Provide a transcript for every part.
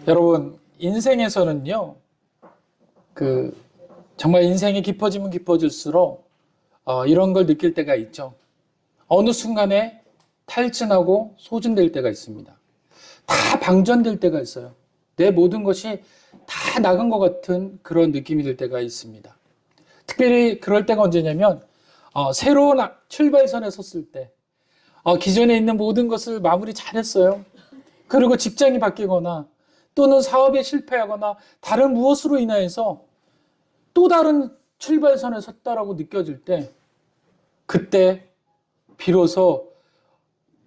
여러분, 인생에서는요, 정말 인생이 깊어지면 깊어질수록, 이런 걸 느낄 때가 있죠. 어느 순간에 탈진하고 소진될 때가 있습니다. 다 방전될 때가 있어요. 내 모든 것이 다 나간 것 같은 그런 느낌이 들 때가 있습니다. 특별히 그럴 때가 언제냐면, 새로운 출발선에 섰을 때, 기존에 있는 모든 것을 마무리 잘했어요. 그리고 직장이 바뀌거나, 또는 사업에 실패하거나, 다른 무엇으로 인하여서 또 다른 출발선에 섰다라고 느껴질 때, 그때 비로소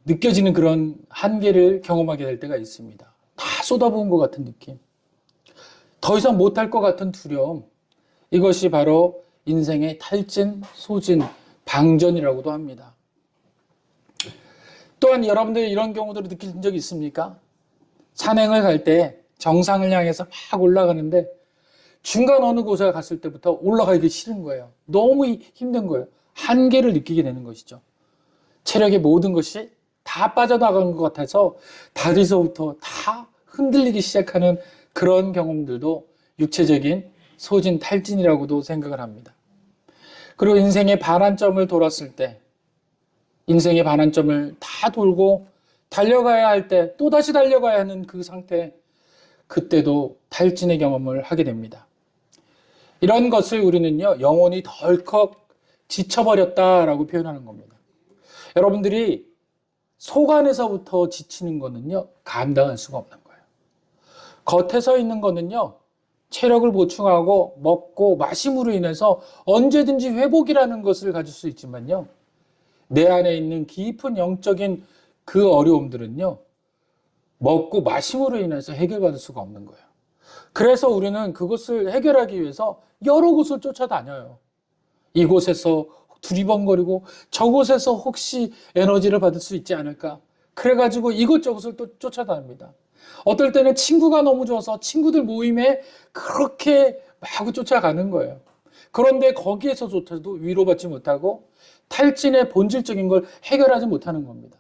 느껴지는 그런 한계를 경험하게 될 때가 있습니다. 다 쏟아부은 것 같은 느낌. 더 이상 못할 것 같은 두려움. 이것이 바로 인생의 탈진, 소진, 방전이라고도 합니다. 또한 여러분들이 이런 경우들을 느낀 적이 있습니까? 산행을 갈 때 정상을 향해서 막 올라가는데 중간 어느 곳에 갔을 때부터 올라가기 싫은 거예요. 너무 힘든 거예요. 한계를 느끼게 되는 것이죠. 체력의 모든 것이 다 빠져나간 것 같아서 다리서부터 다 흔들리기 시작하는 그런 경험들도 육체적인 소진, 탈진이라고도 생각을 합니다. 그리고 인생의 반환점을 돌았을 때, 인생의 반환점을 다 돌고 달려가야 할 때, 또다시 달려가야 하는 그 상태, 그때도 탈진의 경험을 하게 됩니다. 이런 것을 우리는요, 영혼이 덜컥 지쳐버렸다라고 표현하는 겁니다. 여러분들이 속 안에서부터 지치는 거는요, 감당할 수가 없는 거예요. 겉에 있는 거는요, 체력을 보충하고 먹고 마심으로 인해서 언제든지 회복이라는 것을 가질 수 있지만요, 내 안에 있는 깊은 영적인 그 어려움들은요, 먹고 마심으로 인해서 해결받을 수가 없는 거예요. 그래서 우리는 그것을 해결하기 위해서 여러 곳을 쫓아다녀요. 이곳에서 두리번거리고 저곳에서 혹시 에너지를 받을 수 있지 않을까? 그래가지고 이곳저곳을 또 쫓아다닙니다. 어떨 때는 친구가 너무 좋아서 친구들 모임에 그렇게 마구 쫓아가는 거예요. 그런데 거기에서조차도 위로받지 못하고 탈진의 본질적인 걸 해결하지 못하는 겁니다.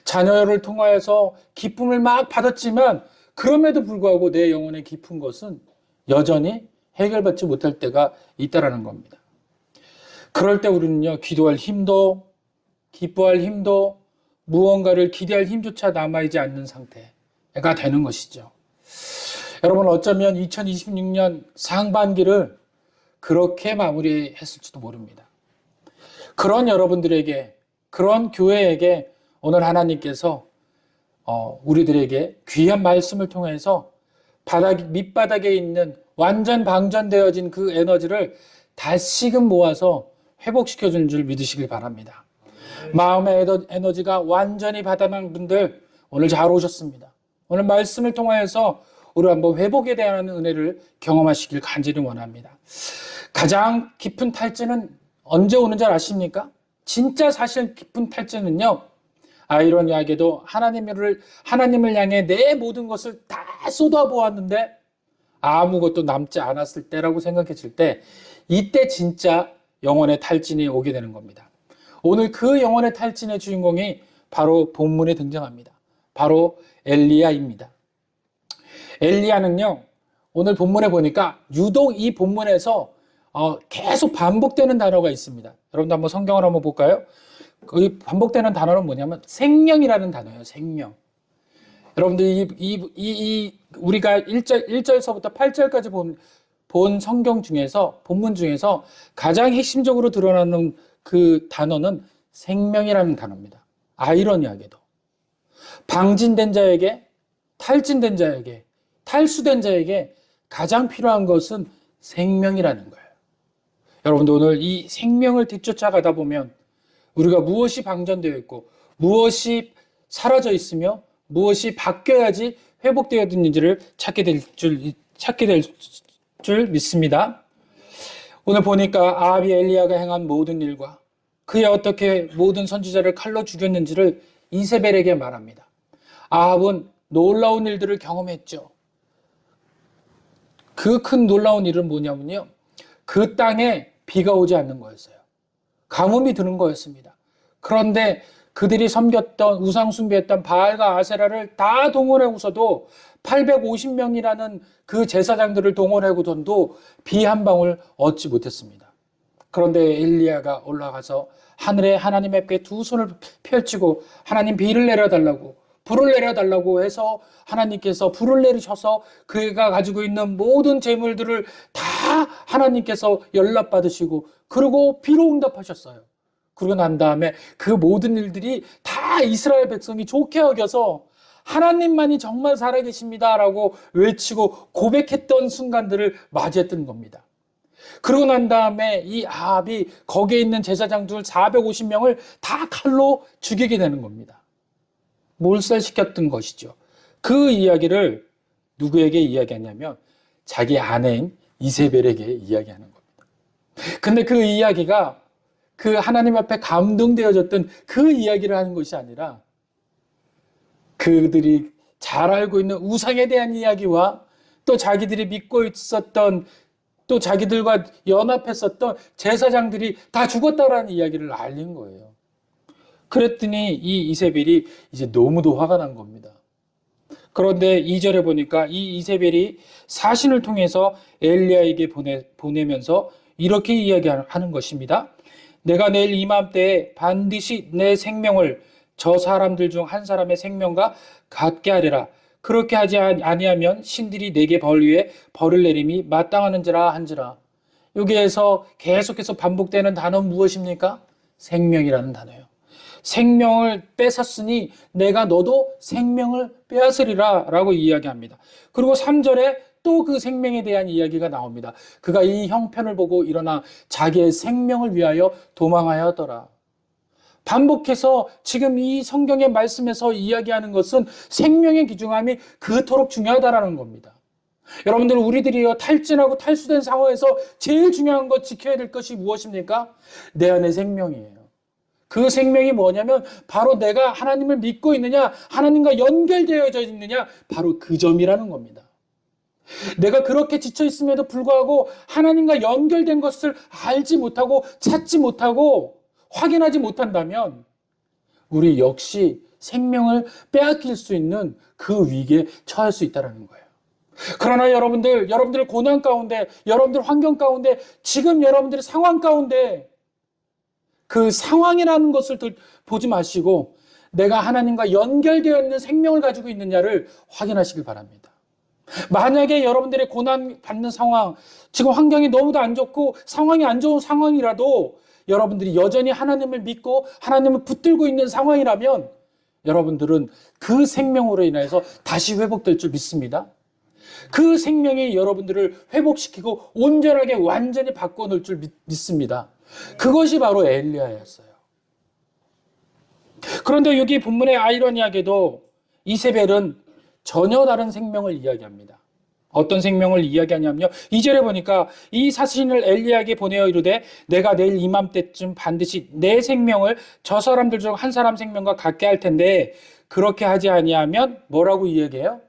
자녀를 통하여서 기쁨을 막 받았지만 그럼에도 불구하고 내 영혼의 깊은 것은 여전히 해결받지 못할 때가 있다라는 겁니다. 그럴 때 우리는요, 기도할 힘도, 기뻐할 힘도, 무언가를 기대할 힘조차 남아있지 않는 상태가 되는 것이죠. 여러분, 어쩌면 2026년 상반기를 그렇게 마무리했을지도 모릅니다. 그런 여러분들에게, 그런 교회에게 오늘 하나님께서 우리들에게 귀한 말씀을 통해서 밑바닥에 있는 완전 방전되어진 그 에너지를 다시금 모아서 회복시켜주는 줄 믿으시길 바랍니다. 마음의 에너지가 완전히 바닥난 분들 오늘 잘 오셨습니다. 오늘 말씀을 통하여서 우리 한번 회복에 대한 은혜를 경험하시길 간절히 원합니다. 가장 깊은 탈진은 언제 오는 줄 아십니까? 진짜 사실 깊은 탈진은요, 아이러니하게도 하나님을 향해 내 모든 것을 다 쏟아보았는데 아무것도 남지 않았을 때라고 생각했을 때, 이때 진짜 영혼의 탈진이 오게 되는 겁니다. 오늘 그 영혼의 탈진의 주인공이 바로 본문에 등장합니다. 바로 엘리야입니다. 엘리야는요, 오늘 본문에 보니까 유독 이 본문에서 계속 반복되는 단어가 있습니다. 여러분도 한번 성경을 한번 볼까요? 그 반복되는 단어는 뭐냐면 생명이라는 단어예요. 생명. 여러분들 우리가 1절서부터 8절까지 본 성경 중에서, 본문 중에서 가장 핵심적으로 드러나는 그 단어는 생명이라는 단어입니다. 아이러니하게도 방진된 자에게, 탈진된 자에게, 탈수된 자에게 가장 필요한 것은 생명이라는 거예요. 여러분들 오늘 이 생명을 뒤쫓아가다 보면 우리가 무엇이 방전되어 있고 무엇이 사라져 있으며 무엇이 바뀌어야지 회복되어야 되는지를 찾게 될 줄 믿습니다. 오늘 보니까 아합이 엘리야가 행한 모든 일과 그의 어떻게 모든 선지자를 칼로 죽였는지를 이세벨에게 말합니다. 아합은 놀라운 일들을 경험했죠. 그 큰 놀라운 일은 뭐냐면요, 그 땅에 비가 오지 않는 거였어요. 가뭄이 드는 거였습니다. 그런데 그들이 섬겼던 우상 숭배했던 바알과 아세라를 다 동원하고서도 850명이라는 그 제사장들을 동원하고서도 비 한 방울 얻지 못했습니다. 그런데 엘리야가 올라가서 하늘에 하나님 앞에 두 손을 펼치고 하나님 비를 내려달라고 불을 내려달라고 해서 하나님께서 불을 내리셔서 그가 가지고 있는 모든 재물들을 다 하나님께서 연락받으시고 그리고 비로 응답하셨어요. 그러고 난 다음에 그 모든 일들이 다 이스라엘 백성이 좋게 여겨서 하나님만이 정말 살아계십니다라고 외치고 고백했던 순간들을 맞이했던 겁니다. 그러고 난 다음에 이 아합이 거기에 있는 제사장들 450명을 다 칼로 죽이게 되는 겁니다. 몰살시켰던 것이죠. 그 이야기를 누구에게 이야기하냐면 자기 아내인 이세벨에게 이야기하는 겁니다. 근데 그 이야기가 그 하나님 앞에 감동되어졌던 그 이야기를 하는 것이 아니라 그들이 잘 알고 있는 우상에 대한 이야기와 또 자기들이 믿고 있었던 또 자기들과 연합했었던 제사장들이 다 죽었다라는 이야기를 알린 거예요. 그랬더니 이 이세벨이 이제 너무도 화가 난 겁니다. 그런데 2절에 보니까 이 이세벨이 사신을 통해서 엘리야에게 보내면서 이렇게 이야기하는 것입니다. 내가 내일 이맘때에 반드시 내 생명을 저 사람들 중 한 사람의 생명과 같게 하리라. 그렇게 하지 아니하면 신들이 내게 벌 위에 벌을 내림이 마땅하는지라 한지라. 여기에서 계속해서 반복되는 단어는 무엇입니까? 생명이라는 단어예요. 생명을 뺏었으니 내가 너도 생명을 빼앗으리라 라고 이야기합니다. 그리고 3절에 또 그 생명에 대한 이야기가 나옵니다. 그가 이 형편을 보고 일어나 자기의 생명을 위하여 도망하였더라. 반복해서 지금 이 성경의 말씀에서 이야기하는 것은 생명의 귀중함이 그토록 중요하다라는 겁니다. 여러분들 우리들이요 탈진하고 탈수된 상황에서 제일 중요한 것 지켜야 될 것이 무엇입니까? 내 안에 생명이에요. 그 생명이 뭐냐면 바로 내가 하나님을 믿고 있느냐 하나님과 연결되어져 있느냐 바로 그 점이라는 겁니다. 내가 그렇게 지쳐 있음에도 불구하고 하나님과 연결된 것을 알지 못하고 찾지 못하고 확인하지 못한다면 우리 역시 생명을 빼앗길 수 있는 그 위기에 처할 수 있다는 거예요. 그러나 여러분들 고난 가운데, 여러분들 환경 가운데, 지금 여러분들의 상황 가운데 그 상황이라는 것을 보지 마시고 내가 하나님과 연결되어 있는 생명을 가지고 있느냐를 확인하시길 바랍니다. 만약에 여러분들의 고난 받는 상황, 지금 환경이 너무도 안 좋고 상황이 안 좋은 상황이라도 여러분들이 여전히 하나님을 믿고 하나님을 붙들고 있는 상황이라면 여러분들은 그 생명으로 인해서 다시 회복될 줄 믿습니다. 그 생명이 여러분들을 회복시키고 온전하게 완전히 바꿔놓을 줄 믿습니다. 그것이 바로 엘리야였어요. 그런데 여기 본문의 아이러니하게도 이세벨은 전혀 다른 생명을 이야기합니다. 어떤 생명을 이야기하냐면요. 2절에 보니까 이 사신을 엘리야에게 보내어 이르되 내가 내일 이맘때쯤 반드시 내 생명을 저 사람들 중 한 사람 생명과 같게 할 텐데 그렇게 하지 아니하면 뭐라고 이야기해요?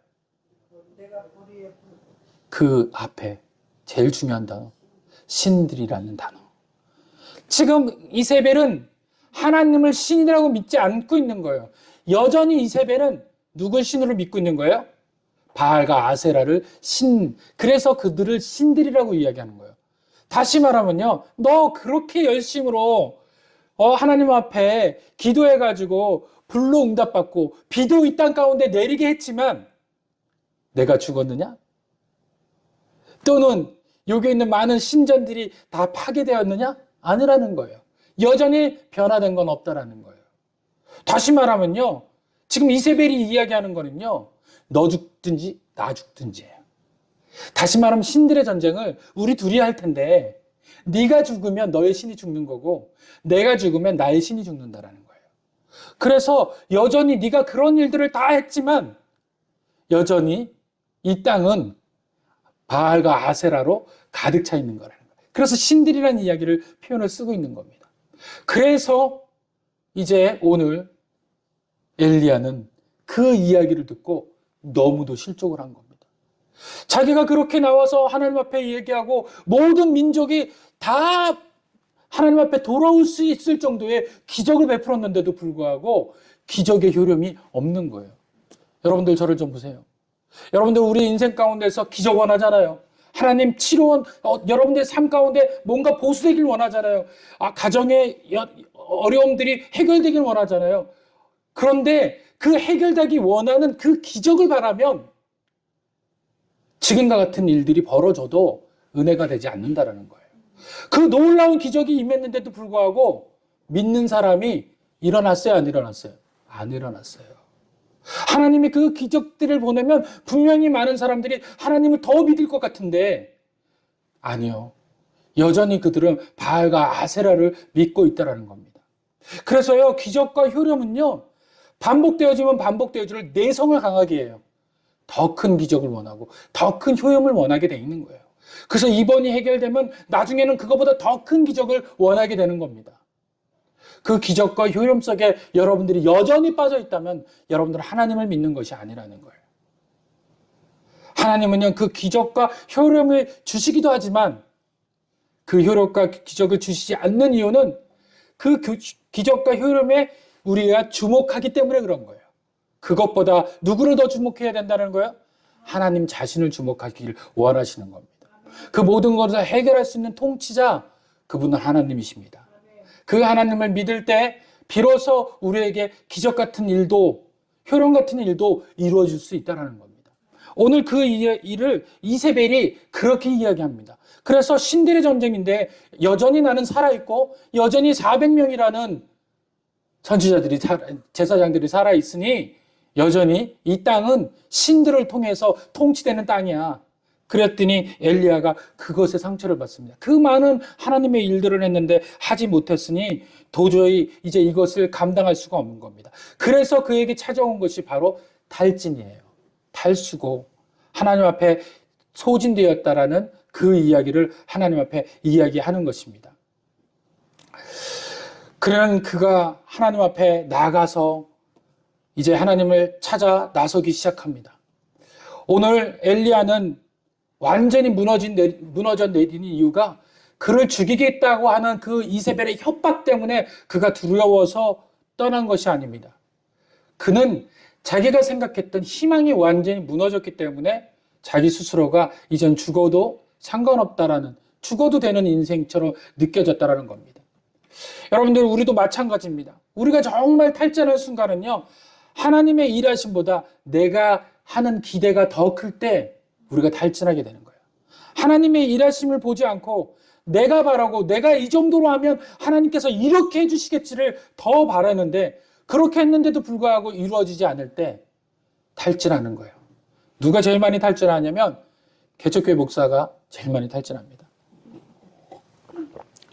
그 앞에 제일 중요한 단어 신들이라는 단어. 지금 이세벨은 하나님을 신이라고 믿지 않고 있는 거예요. 여전히 이세벨은 누굴 신으로 믿고 있는 거예요? 바알과 아세라를 신, 그래서 그들을 신들이라고 이야기하는 거예요. 다시 말하면요, 너 그렇게 열심으로 하나님 앞에 기도해가지고 불로 응답받고 비도 이 땅 가운데 내리게 했지만 내가 죽었느냐? 또는 여기 있는 많은 신전들이 다 파괴되었느냐? 아니라는 거예요. 여전히 변화된 건 없다라는 거예요. 다시 말하면요, 지금 이세벨이 이야기하는 거는요, 너 죽든지 나 죽든지예요. 다시 말하면 신들의 전쟁을 우리 둘이 할 텐데 네가 죽으면 너의 신이 죽는 거고 내가 죽으면 나의 신이 죽는다라는 거예요. 그래서 여전히 네가 그런 일들을 다 했지만 여전히 이 땅은 바알과 아세라로 가득 차 있는 거라는 거예요. 그래서 신들이라는 이야기를 표현을 쓰고 있는 겁니다. 그래서 이제 오늘 엘리야는 그 이야기를 듣고 너무도 실족을 한 겁니다. 자기가 그렇게 나와서 하나님 앞에 얘기하고 모든 민족이 다 하나님 앞에 돌아올 수 있을 정도의 기적을 베풀었는데도 불구하고 기적의 효력이 없는 거예요. 여러분들 저를 좀 보세요. 여러분들 우리 인생 가운데서 기적 원하잖아요. 하나님 치료원, 여러분들의 삶 가운데 뭔가 보수되길 원하잖아요. 가정의 어려움들이 해결되길 원하잖아요. 그런데 그 해결되기 원하는 그 기적을 바라면 지금과 같은 일들이 벌어져도 은혜가 되지 않는다라는 거예요. 그 놀라운 기적이 임했는데도 불구하고 믿는 사람이 일어났어요, 안 일어났어요? 안 일어났어요. 하나님이 그 기적들을 보내면 분명히 많은 사람들이 하나님을 더 믿을 것 같은데 아니요. 여전히 그들은 바알과 아세라를 믿고 있다는 겁니다. 그래서요, 기적과 효력은요, 반복되어지면 반복되어질 내성을 강하게 해요. 더 큰 기적을 원하고 더 큰 효험을 원하게 돼 있는 거예요. 그래서 이번이 해결되면 나중에는 그거보다 더 큰 기적을 원하게 되는 겁니다. 그 기적과 효험 속에 여러분들이 여전히 빠져 있다면 여러분들은 하나님을 믿는 것이 아니라는 거예요. 하나님은요, 그 기적과 효험을 주시기도 하지만 그 효력과 기적을 주시지 않는 이유는 그 기적과 효험에 우리가 주목하기 때문에 그런 거예요. 그것보다 누구를 더 주목해야 된다는 거예요? 하나님 자신을 주목하기를 원하시는 겁니다. 그 모든 것을 해결할 수 있는 통치자, 그분은 하나님이십니다. 그 하나님을 믿을 때 비로소 우리에게 기적 같은 일도, 효령 같은 일도 이루어질 수 있다는 겁니다. 오늘 그 일을 이세벨이 그렇게 이야기합니다. 그래서 신들의 전쟁인데 여전히 나는 살아있고 여전히 400명이라는 선지자들이, 제사장들이 살아있으니 여전히 이 땅은 신들을 통해서 통치되는 땅이야. 그랬더니 엘리야가 그것에 상처를 받습니다. 그 많은 하나님의 일들을 했는데 하지 못했으니 도저히 이제 이것을 감당할 수가 없는 겁니다. 그래서 그에게 찾아온 것이 바로 탈진이에요. 탈수고 하나님 앞에 소진되었다라는 그 이야기를 하나님 앞에 이야기하는 것입니다. 그러는 그가 하나님 앞에 나가서 이제 하나님을 찾아 나서기 시작합니다. 오늘 엘리야는 완전히 무너져 내린 이유가 그를 죽이겠다고 하는 그 이세벨의 협박 때문에 그가 두려워서 떠난 것이 아닙니다. 그는 자기가 생각했던 희망이 완전히 무너졌기 때문에 자기 스스로가 이젠 죽어도 상관없다라는, 죽어도 되는 인생처럼 느껴졌다라는 겁니다. 여러분들, 우리도 마찬가지입니다. 우리가 정말 탈진하는 순간은요, 하나님의 일하심보다 내가 하는 기대가 더 클 때 우리가 탈진하게 되는 거예요. 하나님의 일하심을 보지 않고 내가 바라고 내가 이 정도로 하면 하나님께서 이렇게 해주시겠지를 더 바라는데 그렇게 했는데도 불구하고 이루어지지 않을 때 탈진하는 거예요. 누가 제일 많이 탈진하냐면 개척교회 목사가 제일 많이 탈진합니다.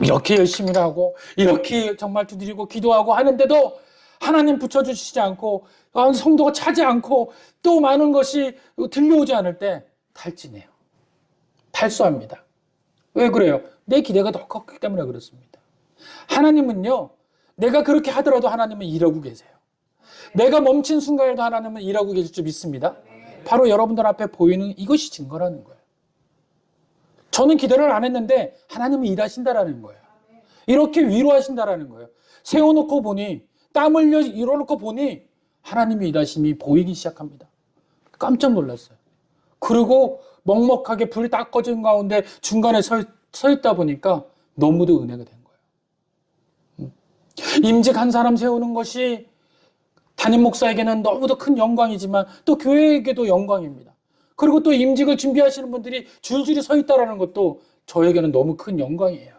이렇게 열심히 하고 이렇게 정말 두드리고 기도하고 하는데도 하나님 붙여주시지 않고 성도가 차지 않고 또 많은 것이 들려오지 않을 때 탈진해요. 탈수합니다. 왜 그래요? 내 기대가 더 컸기 때문에 그렇습니다. 하나님은요, 내가 그렇게 하더라도 하나님은 일하고 계세요. 내가 멈춘 순간에도 하나님은 일하고 계실 줄 믿습니다. 바로 여러분들 앞에 보이는 이것이 증거라는 거예요. 저는 기대를 안 했는데 하나님은 일하신다라는 거예요. 이렇게 위로하신다라는 거예요. 세워놓고 보니, 땀 흘려 일어놓고 보니 하나님의 일하심이 보이기 시작합니다. 깜짝 놀랐어요. 그리고 먹먹하게 불이 딱 꺼진 가운데 중간에 서 있다 보니까 너무도 은혜가 된 거예요. 임직 한 사람 세우는 것이 담임 목사에게는 너무도 큰 영광이지만 또 교회에게도 영광입니다. 그리고 또 임직을 준비하시는 분들이 줄줄이 서 있다는 것도 저에게는 너무 큰 영광이에요.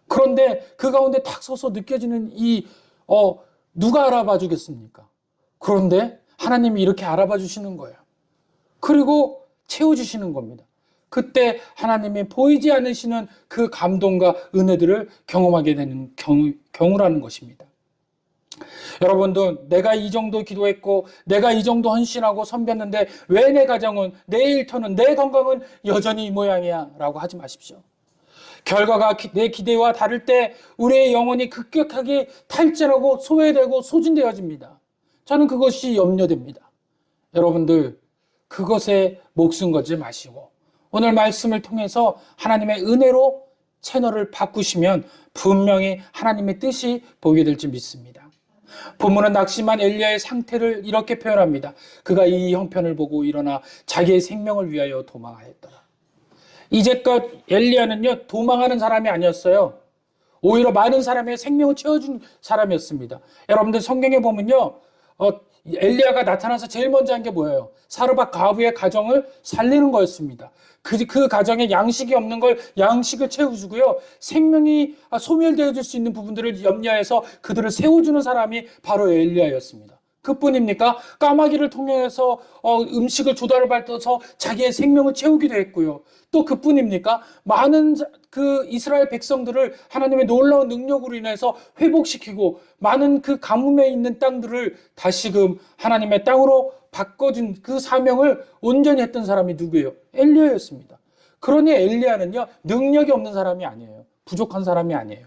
그런데 그 가운데 탁 서서 느껴지는 누가 알아봐 주겠습니까? 그런데 하나님이 이렇게 알아봐 주시는 거예요. 그리고 채워주시는 겁니다. 그때 하나님이 보이지 않으시는 그 감동과 은혜들을 경험하게 되는 경우라는 것입니다. 여러분들, 내가 이 정도 기도했고 내가 이 정도 헌신하고 섬겼는데 왜 내 가정은, 내 일터는, 내 건강은 여전히 이 모양이야 라고 하지 마십시오. 결과가 내 기대와 다를 때 우리의 영혼이 급격하게 탈진하고 소외되고 소진되어집니다. 저는 그것이 염려됩니다. 여러분들, 그것에 목숨 걸지 마시고 오늘 말씀을 통해서 하나님의 은혜로 채널을 바꾸시면 분명히 하나님의 뜻이 보이게 될지 믿습니다. 본문은 낙심한 엘리야의 상태를 이렇게 표현합니다. 그가 이 형편을 보고 일어나 자기의 생명을 위하여 도망하였더라. 이제껏 엘리야는요, 도망하는 사람이 아니었어요. 오히려 많은 사람의 생명을 채워준 사람이었습니다. 여러분들 성경에 보면요, 엘리야가 나타나서 제일 먼저 한 게 뭐예요? 사르밧 과부의 가정을 살리는 거였습니다. 그 가정에 양식이 없는 걸 양식을 채워주고요, 생명이 소멸되어질 수 있는 부분들을 염려해서 그들을 세워주는 사람이 바로 엘리야였습니다. 그뿐입니까? 까마귀를 통해서 음식을 조달받아서 자기의 생명을 채우기도 했고요. 또 그뿐입니까? 많은 그 이스라엘 백성들을 하나님의 놀라운 능력으로 인해서 회복시키고 많은 그 가뭄에 있는 땅들을 다시금 하나님의 땅으로 바꿔준 그 사명을 온전히 했던 사람이 누구예요? 엘리야였습니다. 그러니 엘리야는요, 능력이 없는 사람이 아니에요. 부족한 사람이 아니에요.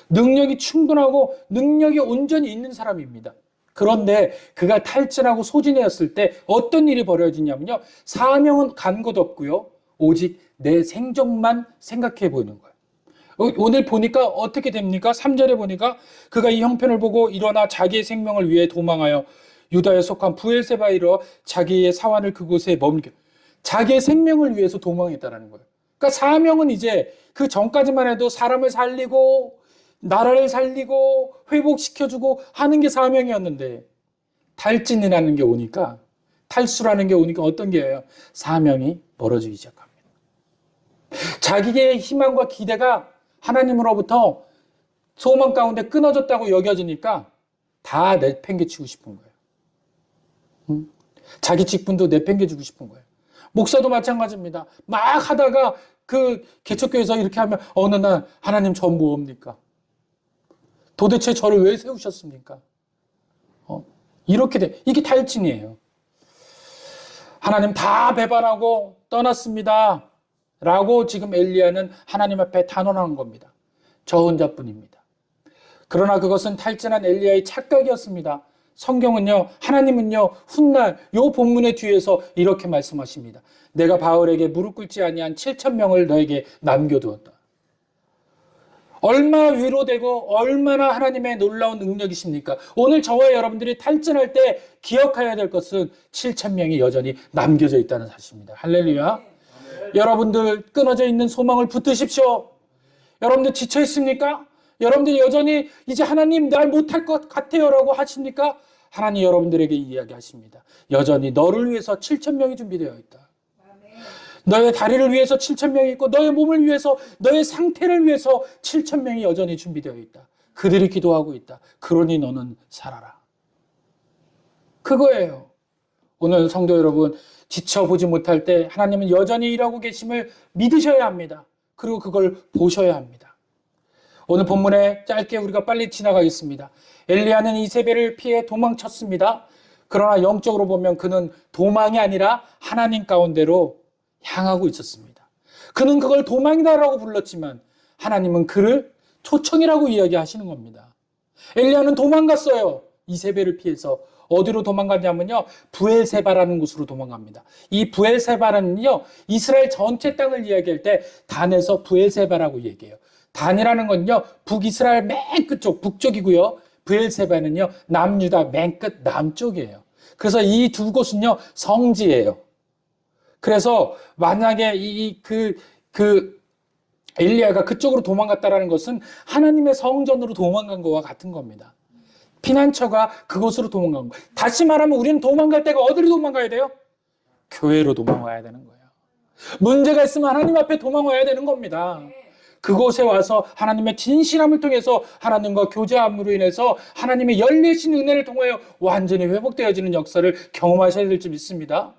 능력이 충분하고 능력이 온전히 있는 사람입니다. 그런데 그가 탈진하고 소진이었을 때 어떤 일이 벌어지냐면요, 사명은 간 것 없고요, 오직 내 생존만 생각해 보이는 거예요. 오늘 보니까 어떻게 됩니까? 3절에 보니까 그가 이 형편을 보고 일어나 자기의 생명을 위해 도망하여 유다에 속한 브엘세바에 이르러 자기의 사환을 그곳에 머물게, 자기의 생명을 위해서 도망했다라는 거예요. 그러니까 사명은 이제 그 전까지만 해도 사람을 살리고 나라를 살리고 회복시켜주고 하는 게 사명이었는데, 탈진이라는 게 오니까, 탈수라는 게 오니까 어떤 게예요? 사명이 멀어지기 시작합니다. 자기의 희망과 기대가 하나님으로부터 소망 가운데 끊어졌다고 여겨지니까 다 내팽개치고 싶은 거예요. 자기 직분도 내팽개주고 싶은 거예요. 목사도 마찬가지입니다. 막 하다가 그 개척교회에서 이렇게 하면 어느 날 하나님 저 뭡니까? 도대체 저를 왜 세우셨습니까? 이렇게 돼. 이게 탈진이에요. 하나님 다 배반하고 떠났습니다. 라고 지금 엘리야는 하나님 앞에 단언한 겁니다. 저 혼자뿐입니다. 그러나 그것은 탈진한 엘리야의 착각이었습니다. 성경은요, 하나님은요, 훗날 요 본문의 뒤에서 이렇게 말씀하십니다. 내가 바울에게 무릎 꿇지 아니한 7,000명을 너에게 남겨두었다. 얼마나 위로되고 얼마나 하나님의 놀라운 능력이십니까? 오늘 저와 여러분들이 탈진할 때 기억해야 될 것은 7,000명이 여전히 남겨져 있다는 사실입니다. 할렐루야. 여러분들 끊어져 있는 소망을 붙드십시오. 여러분들 지쳐 있습니까? 여러분들이 여전히 이제 하나님 날 못할 것 같아요 라고 하십니까? 하나님 여러분들에게 이야기하십니다. 여전히 너를 위해서 7,000명이 준비되어 있다. 너의 다리를 위해서 7,000명이 있고 너의 몸을 위해서, 너의 상태를 위해서 7,000명이 여전히 준비되어 있다. 그들이 기도하고 있다. 그러니 너는 살아라. 그거예요. 오늘 성도 여러분, 지쳐보지 못할 때 하나님은 여전히 일하고 계심을 믿으셔야 합니다. 그리고 그걸 보셔야 합니다. 오늘 본문에 짧게 우리가 빨리 지나가겠습니다. 엘리야는 이세벨을 피해 도망쳤습니다. 그러나 영적으로 보면 그는 도망이 아니라 하나님 가운데로 향하고 있었습니다. 그는 그걸 도망이다라고 불렀지만 하나님은 그를 초청이라고 이야기하시는 겁니다. 엘리야는 도망갔어요. 이세벨을 피해서. 어디로 도망갔냐면요, 브엘세바라는 곳으로 도망갑니다. 이 브엘세바는요, 이스라엘 전체 땅을 이야기할 때 단에서 브엘세바라고 얘기해요. 단이라는 건요, 북이스라엘 맨 끝쪽 북쪽이고요, 브엘세바는요, 남유다 맨 끝 남쪽이에요. 그래서 이 두 곳은요, 성지예요. 그래서 만약에 엘리야가 그쪽으로 도망갔다라는 것은 하나님의 성전으로 도망간 것과 같은 겁니다. 피난처가 그곳으로 도망간 거예요. 다시 말하면 우리는 도망갈 때가 어디로 도망가야 돼요? 교회로 도망와야 되는 거예요. 문제가 있으면 하나님 앞에 도망와야 되는 겁니다. 그곳에 와서 하나님의 진실함을 통해서 하나님과 교제함으로 인해서 하나님의 열리신 은혜를 통하여 완전히 회복되어지는 역사를 경험하셔야 될지 믿습니다.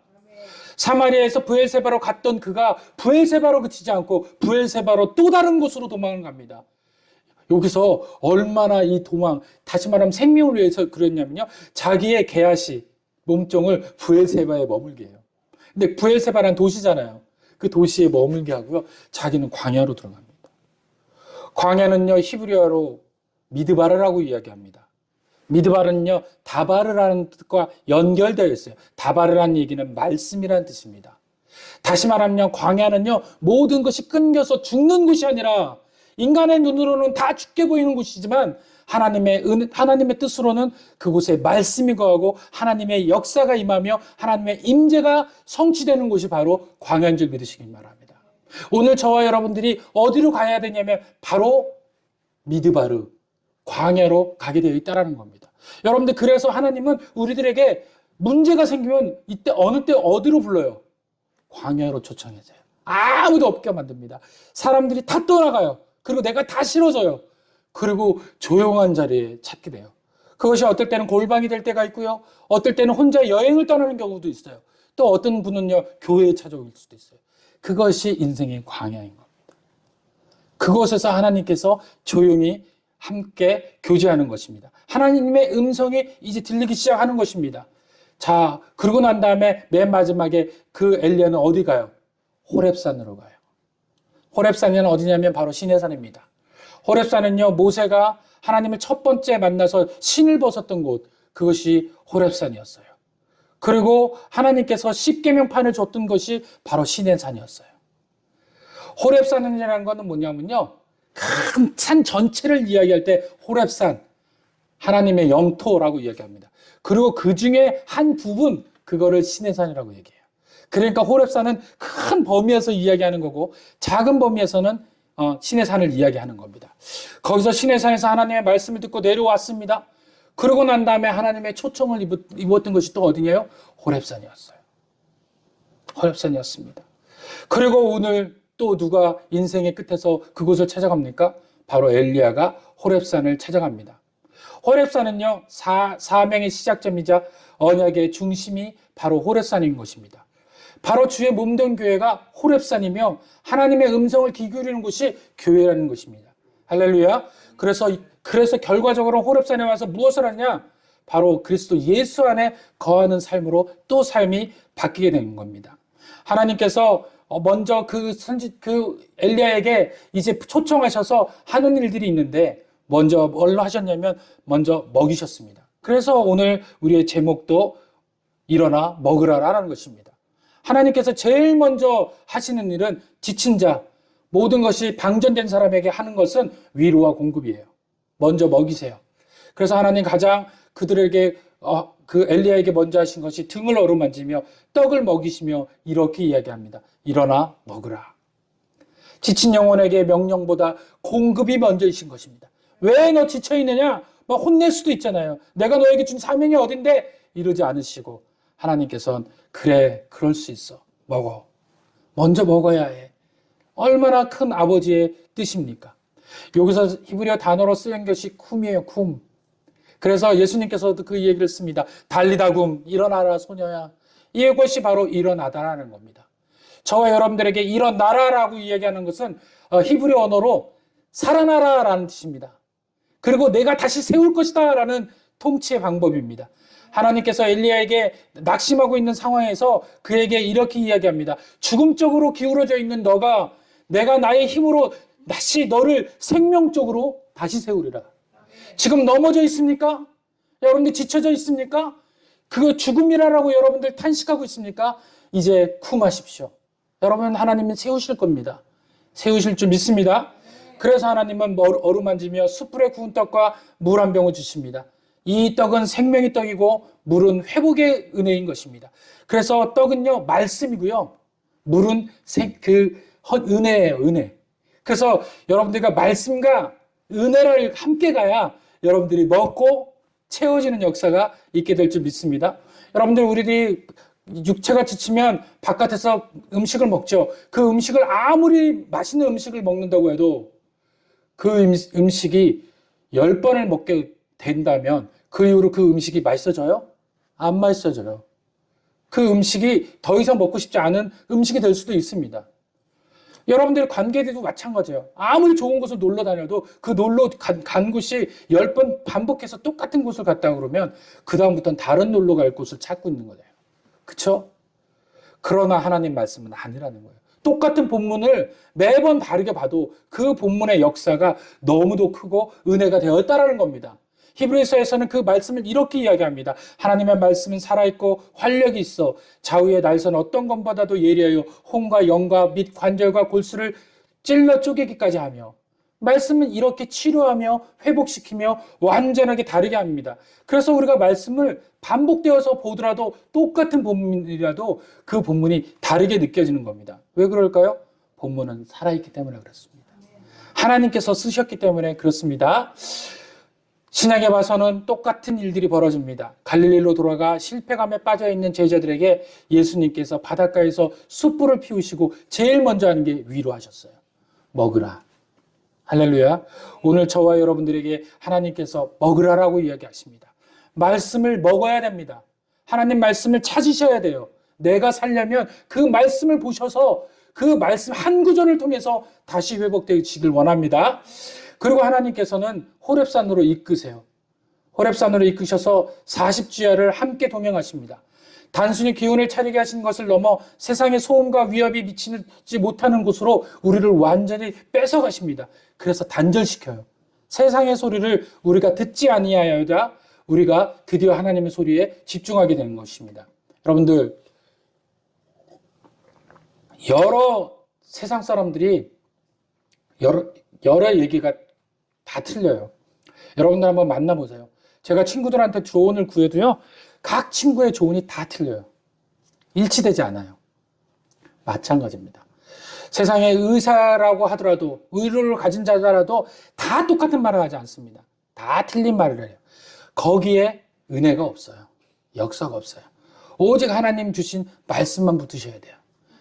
사마리아에서 브엘세바로 갔던 그가 브엘세바로 그치지 않고 브엘세바로 또 다른 곳으로 도망을 갑니다. 여기서 얼마나 이 도망, 다시 말하면 생명을 위해서 그랬냐면요, 자기의 개아시, 몸종을 브엘세바에 머물게 해요. 근데 브엘세바라는 도시잖아요. 그 도시에 머물게 하고요, 자기는 광야로 들어갑니다. 광야는요, 히브리어로 미드바르라고 이야기합니다. 미드바르는요, 다바르라는 뜻과 연결되어 있어요. 다바르라는 얘기는 말씀이라는 뜻입니다. 다시 말하면 광야는요, 모든 것이 끊겨서 죽는 곳이 아니라 인간의 눈으로는 다 죽게 보이는 곳이지만 하나님의 뜻으로는 그곳에 말씀이 거하고 하나님의 역사가 임하며 하나님의 임재가 성취되는 곳이 바로 광야인 줄 믿으시기 바랍니다. 오늘 저와 여러분들이 어디로 가야 되냐면 바로 미드바르, 광야로 가게 되어 있다는 겁니다. 여러분들, 그래서 하나님은 우리들에게 문제가 생기면 이때 어느 때 어디로 불러요? 광야로 초청해줘요. 아무도 없게 만듭니다. 사람들이 다 떠나가요. 그리고 내가 다 싫어져요. 그리고 조용한 자리에 찾게 돼요. 그것이 어떨 때는 골방이 될 때가 있고요. 어떨 때는 혼자 여행을 떠나는 경우도 있어요. 또 어떤 분은요, 교회에 찾아올 수도 있어요. 그것이 인생의 광야인 겁니다. 그곳에서 하나님께서 조용히 함께 교제하는 것입니다. 하나님의 음성이 이제 들리기 시작하는 것입니다. 자, 그러고 난 다음에 맨 마지막에 그 엘리야는 어디 가요? 호렙산으로 가요. 호렙산은 어디냐면 바로 시내산입니다. 호렙산은요, 모세가 하나님을 첫 번째 만나서 신을 벗었던 곳, 그것이 호렙산이었어요. 그리고 하나님께서 십계명판을 줬던 것이 바로 시내산이었어요. 호렙산이라는 것은 뭐냐면요, 큰 산 전체를 이야기할 때 호렙산, 하나님의 영토라고 이야기합니다. 그리고 그 중에 한 부분, 그거를 시내산이라고 얘기해요. 그러니까 호렙산은 큰 범위에서 이야기하는 거고 작은 범위에서는 시내산을 이야기하는 겁니다. 거기서 시내산에서 하나님의 말씀을 듣고 내려왔습니다. 그러고 난 다음에 하나님의 초청을 입었던 것이 또 어디냐요? 호렙산이었어요. 호렙산이었습니다. 그리고 오늘 또 누가 인생의 끝에서 그곳을 찾아갑니까? 바로 엘리야가 호렙산을 찾아갑니다. 호렙산은요, 사명의 시작점이자 언약의 중심이 바로 호렙산인 것입니다. 바로 주의 몸된 교회가 호렙산이며 하나님의 음성을 귀 기울이는 곳이 교회라는 것입니다. 할렐루야. 그래서 결과적으로 호렙산에 와서 무엇을 하냐? 바로 그리스도 예수 안에 거하는 삶으로 또 삶이 바뀌게 되는 겁니다. 하나님께서 먼저 그 엘리야에게 이제 초청하셔서 하는 일들이 있는데 먼저 뭘로 하셨냐면 먼저 먹이셨습니다. 그래서 오늘 우리의 제목도 일어나 먹으라라는 것입니다. 하나님께서 제일 먼저 하시는 일은 지친 자, 모든 것이 방전된 사람에게 하는 것은 위로와 공급이에요. 먼저 먹이세요. 그래서 하나님 가장 그들에게 그 엘리야에게 먼저 하신 것이 등을 어루만지며 떡을 먹이시며 이렇게 이야기합니다. 일어나 먹으라. 지친 영혼에게 명령보다 공급이 먼저이신 것입니다. 왜 너 지쳐있느냐? 막 혼낼 수도 있잖아요. 내가 너에게 준 사명이 어딘데? 이러지 않으시고 하나님께서는 그래, 그럴 수 있어. 먹어. 먼저 먹어야 해. 얼마나 큰 아버지의 뜻입니까? 여기서 히브리어 단어로 쓰인 것이 쿰이에요. 쿰. 그래서 예수님께서도 그 얘기를 씁니다. 달리다굼, 일어나라 소녀야. 이것이 바로 일어나다라는 겁니다. 저와 여러분들에게 일어나라라고 이야기하는 것은 히브리어 언어로 살아나라라는 뜻입니다. 그리고 내가 다시 세울 것이다 라는 통치의 방법입니다. 하나님께서 엘리야에게 낙심하고 있는 상황에서 그에게 이렇게 이야기합니다. 죽음 쪽으로 기울어져 있는 너가 내가 나의 힘으로 다시 너를 생명 쪽으로 다시 세우리라. 지금 넘어져 있습니까? 여러분들 지쳐져 있습니까? 그거 죽음이라고 여러분들 탄식하고 있습니까? 이제 쿰하십시오. 여러분, 하나님은 세우실 겁니다. 세우실 줄 믿습니다. 그래서 하나님은 어루만지며 숯불에 구운 떡과 물 한 병을 주십니다. 이 떡은 생명의 떡이고 물은 회복의 은혜인 것입니다. 그래서 떡은요, 말씀이고요. 물은 은혜예요, 은혜. 그래서 여러분들과 말씀과 은혜를 함께 가야 여러분들이 먹고 채워지는 역사가 있게 될 줄 믿습니다. 여러분들, 우리들이 육체가 지치면 바깥에서 음식을 먹죠. 그 음식을 아무리 맛있는 음식을 먹는다고 해도 그 음식이 10번을 먹게 된다면 그 이후로 그 음식이 맛있어져요? 안 맛있어져요. 그 음식이 더 이상 먹고 싶지 않은 음식이 될 수도 있습니다. 여러분들의 관계들도 마찬가지예요. 아무리 좋은 곳을 놀러 다녀도 그 놀러 간 곳이 10번 반복해서 똑같은 곳을 갔다 그러면 그 다음부터는 다른 놀러 갈 곳을 찾고 있는 거예요. 그렇죠? 그러나 하나님 말씀은 아니라는 거예요. 똑같은 본문을 매번 다르게 봐도 그 본문의 역사가 너무도 크고 은혜가 되었다라는 겁니다. 히브리서에서는 그 말씀을 이렇게 이야기합니다. 하나님의 말씀은 살아있고 활력이 있어 좌우의 날선 어떤 것보다도 예리하여 혼과 영과 및 관절과 골수를 찔러 쪼개기까지 하며 말씀은 이렇게 치료하며 회복시키며 완전하게 다르게 합니다. 그래서 우리가 말씀을 반복되어서 보더라도 똑같은 본문이라도 그 본문이 다르게 느껴지는 겁니다. 왜 그럴까요? 본문은 살아있기 때문에 그렇습니다. 하나님께서 쓰셨기 때문에 그렇습니다. 신약에 봐서는 똑같은 일들이 벌어집니다. 갈릴리로 돌아가 실패감에 빠져있는 제자들에게 예수님께서 바닷가에서 숯불을 피우시고 제일 먼저 하는 게 위로하셨어요. 먹으라. 할렐루야. 오늘 저와 여러분들에게 하나님께서 먹으라라고 이야기하십니다. 말씀을 먹어야 됩니다. 하나님 말씀을 찾으셔야 돼요. 내가 살려면 그 말씀을 보셔서 그 말씀 한 구절을 통해서 다시 회복되시길 원합니다. 그리고 하나님께서는 호렙산으로 이끄세요. 호렙산으로 이끄셔서 40주야를 함께 동행하십니다. 단순히 기운을 차리게 하신 것을 넘어 세상의 소음과 위협이 미치지 못하는 곳으로 우리를 완전히 뺏어가십니다. 그래서 단절시켜요. 세상의 소리를 우리가 듣지 아니하여야 우리가 드디어 하나님의 소리에 집중하게 되는 것입니다. 여러분들, 여러 세상 사람들이 여러 얘기가 다 틀려요. 여러분들 한번 만나보세요. 제가 친구들한테 조언을 구해도요, 각 친구의 조언이 다 틀려요. 일치되지 않아요. 마찬가지입니다. 세상에 의사라고 하더라도, 의료를 가진 자라도 다 똑같은 말을 하지 않습니다. 다 틀린 말을 해요. 거기에 은혜가 없어요. 역사가 없어요. 오직 하나님 주신 말씀만 붙으셔야 돼요.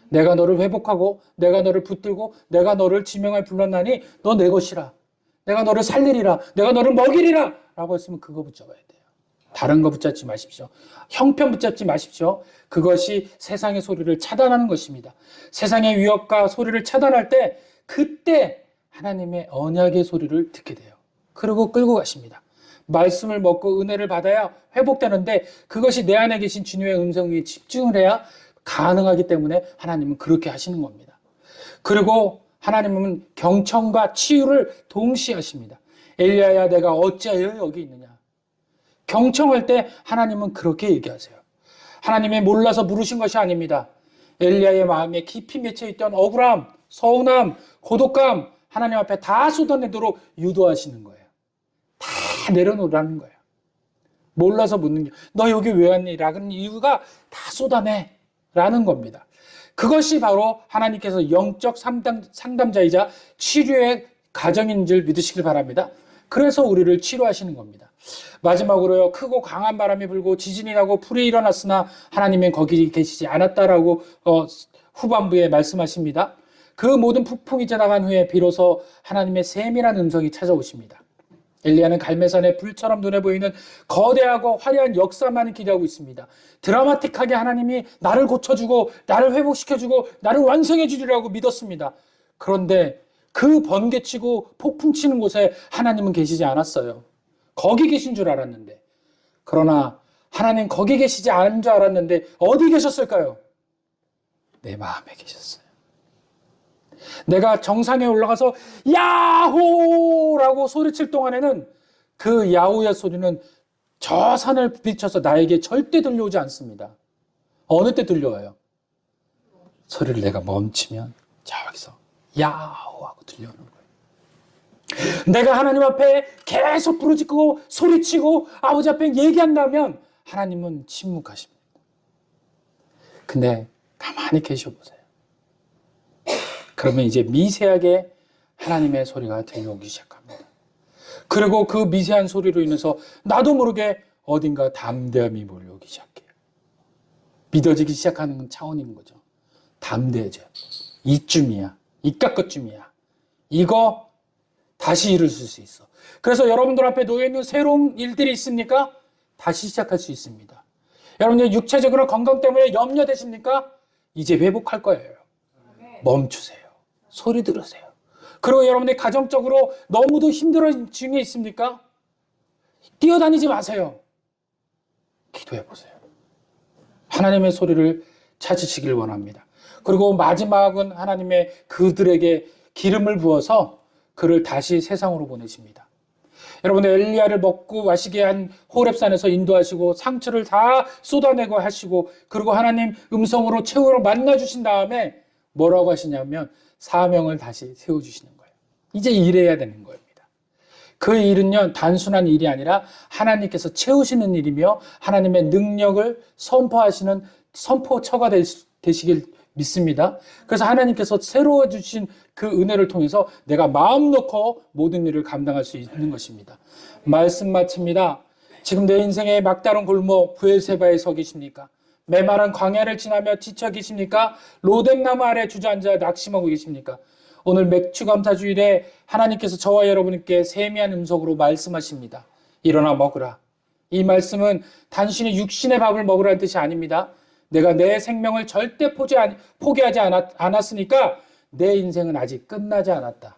내가 너를 회복하고 내가 너를 붙들고 내가 너를 지명하여 불렀나니 너 내 것이라. 내가 너를 살리리라. 내가 너를 먹이리라. 라고 했으면 그거 붙잡아야 돼요. 다른 거 붙잡지 마십시오. 형편 붙잡지 마십시오. 그것이 세상의 소리를 차단하는 것입니다. 세상의 위협과 소리를 차단할 때 그때 하나님의 언약의 소리를 듣게 돼요. 그리고 끌고 가십니다. 말씀을 먹고 은혜를 받아야 회복되는데 그것이 내 안에 계신 주님의 음성에 집중을 해야 가능하기 때문에 하나님은 그렇게 하시는 겁니다. 그리고 하나님은 경청과 치유를 동시에 하십니다. 엘리야야 내가 어찌하여 여기 있느냐. 경청할 때 하나님은 그렇게 얘기하세요. 하나님이 몰라서 물으신 것이 아닙니다. 엘리야의 마음에 깊이 맺혀있던 억울함, 서운함, 고독감 하나님 앞에 다 쏟아내도록 유도하시는 거예요. 다 내려놓으라는 거예요. 몰라서 묻는 게 너 여기 왜 왔니? 라는 이유가 다 쏟아내 라는 겁니다. 그것이 바로 하나님께서 영적 상담자이자 치료의 가정인 줄 믿으시길 바랍니다. 그래서 우리를 치료하시는 겁니다. 마지막으로요, 크고 강한 바람이 불고 지진이 나고 불이 일어났으나 하나님은 거기 계시지 않았다라고 후반부에 말씀하십니다. 그 모든 폭풍이 지나간 후에 비로소 하나님의 세밀한 음성이 찾아오십니다. 엘리야는 갈매산의 불처럼 눈에 보이는 거대하고 화려한 역사만을 기대하고 있습니다. 드라마틱하게 하나님이 나를 고쳐주고 나를 회복시켜주고 나를 완성해 주리라고 믿었습니다. 그런데 그 번개치고 폭풍치는 곳에 하나님은 계시지 않았어요. 거기 계신 줄 알았는데. 그러나 하나님 거기 계시지 않은 줄 알았는데 어디 계셨을까요? 내 마음에 계셨어요. 내가 정상에 올라가서 야호라고 소리칠 동안에는 그 야호의 소리는 저 산을 비춰서 나에게 절대 들려오지 않습니다. 어느 때 들려와요? 소리를 내가 멈추면 저기서 야호하고 들려오는 거예요. 내가 하나님 앞에 계속 부르짖고 소리치고 아버지 앞에 얘기한다면 하나님은 침묵하십니다. 근데 가만히 계셔보세요. 그러면 이제 미세하게 하나님의 소리가 들려오기 시작합니다. 그리고 그 미세한 소리로 인해서 나도 모르게 어딘가 담대함이 몰려오기 시작해요. 믿어지기 시작하는 차원인 거죠. 담대해져요. 이쯤이야. 이깟것쯤이야. 이거 다시 일을 쓸 수 있어. 그래서 여러분들 앞에 놓여있는 새로운 일들이 있습니까? 다시 시작할 수 있습니다. 여러분들 육체적으로 건강 때문에 염려되십니까? 이제 회복할 거예요. 멈추세요. 소리 들으세요. 그리고 여러분들 가정적으로 너무도 힘들어진 중에 있습니까? 뛰어다니지 마세요. 기도해 보세요. 하나님의 소리를 찾으시길 원합니다. 그리고 마지막은 하나님의 그들에게 기름을 부어서 그를 다시 세상으로 보내십니다. 여러분들 엘리야를 먹고 마시게 한 호렙산에서 인도하시고 상처를 다 쏟아내고 하시고 그리고 하나님 음성으로 최후로 만나주신 다음에 뭐라고 하시냐면 사명을 다시 세워주시는 거예요. 이제 일해야 되는 겁니다. 그 일은요, 단순한 일이 아니라 하나님께서 채우시는 일이며 하나님의 능력을 선포하시는 선포처가 되시길 믿습니다. 그래서 하나님께서 새로워 주신 그 은혜를 통해서 내가 마음 놓고 모든 일을 감당할 수 있는 것입니다. 말씀 마칩니다. 지금 내 인생의 막다른 골목 브엘세바에 서 계십니까? 메마른 광야를 지나며 지쳐 계십니까? 로뎀나무 아래 주저앉아 낙심하고 계십니까? 오늘 맥주감사주일에 하나님께서 저와 여러분께 세미한 음성으로 말씀하십니다. 일어나 먹으라. 이 말씀은 단순히 육신의 밥을 먹으라는 뜻이 아닙니다. 내가 내 생명을 절대 포기하지 않았으니까 내 인생은 아직 끝나지 않았다.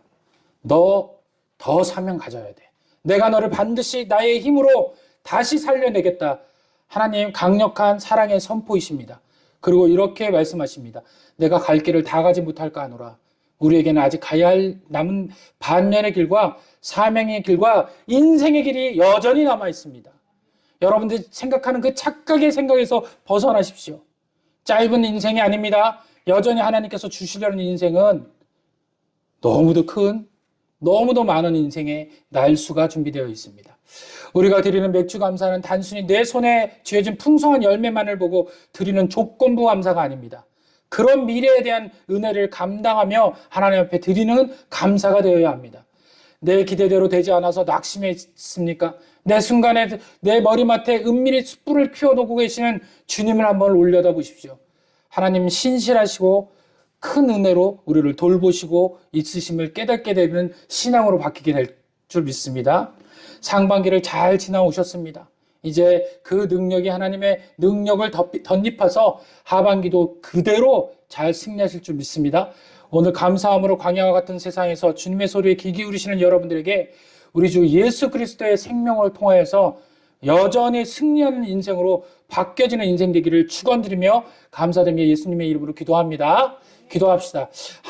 너 더 사명 가져야 돼. 내가 너를 반드시 나의 힘으로 다시 살려내겠다. 하나님 강력한 사랑의 선포이십니다. 그리고 이렇게 말씀하십니다. 내가 갈 길을 다 가지 못할까 하노라. 우리에게는 아직 가야 할 남은 반년의 길과 사명의 길과 인생의 길이 여전히 남아 있습니다. 여러분들 생각하는 그 착각의 생각에서 벗어나십시오. 짧은 인생이 아닙니다. 여전히 하나님께서 주시려는 인생은 너무도 큰, 너무도 많은 인생의 날수가 준비되어 있습니다. 우리가 드리는 맥주 감사는 단순히 내 손에 쥐어진 풍성한 열매만을 보고 드리는 조건부 감사가 아닙니다. 그런 미래에 대한 은혜를 감당하며 하나님 앞에 드리는 감사가 되어야 합니다. 내 기대대로 되지 않아서 낙심했습니까? 내 순간에 내 머리맡에 은밀히 숯불을 피워놓고 계시는 주님을 한번 올려다 보십시오. 하나님 신실하시고 큰 은혜로 우리를 돌보시고 있으심을 깨닫게 되는 신앙으로 바뀌게 될 줄 믿습니다. 상반기를 잘 지나오셨습니다. 이제 그 능력이 하나님의 능력을 덧입혀서 하반기도 그대로 잘 승리하실 줄 믿습니다. 오늘 감사함으로 광야와 같은 세상에서 주님의 소리에 귀 기울이시는 여러분들에게 우리 주 예수 그리스도의 생명을 통하여서 여전히 승리하는 인생으로 바뀌어지는 인생 되기를 축원드리며 감사드리며 예수님의 이름으로 기도합니다. 기도합시다.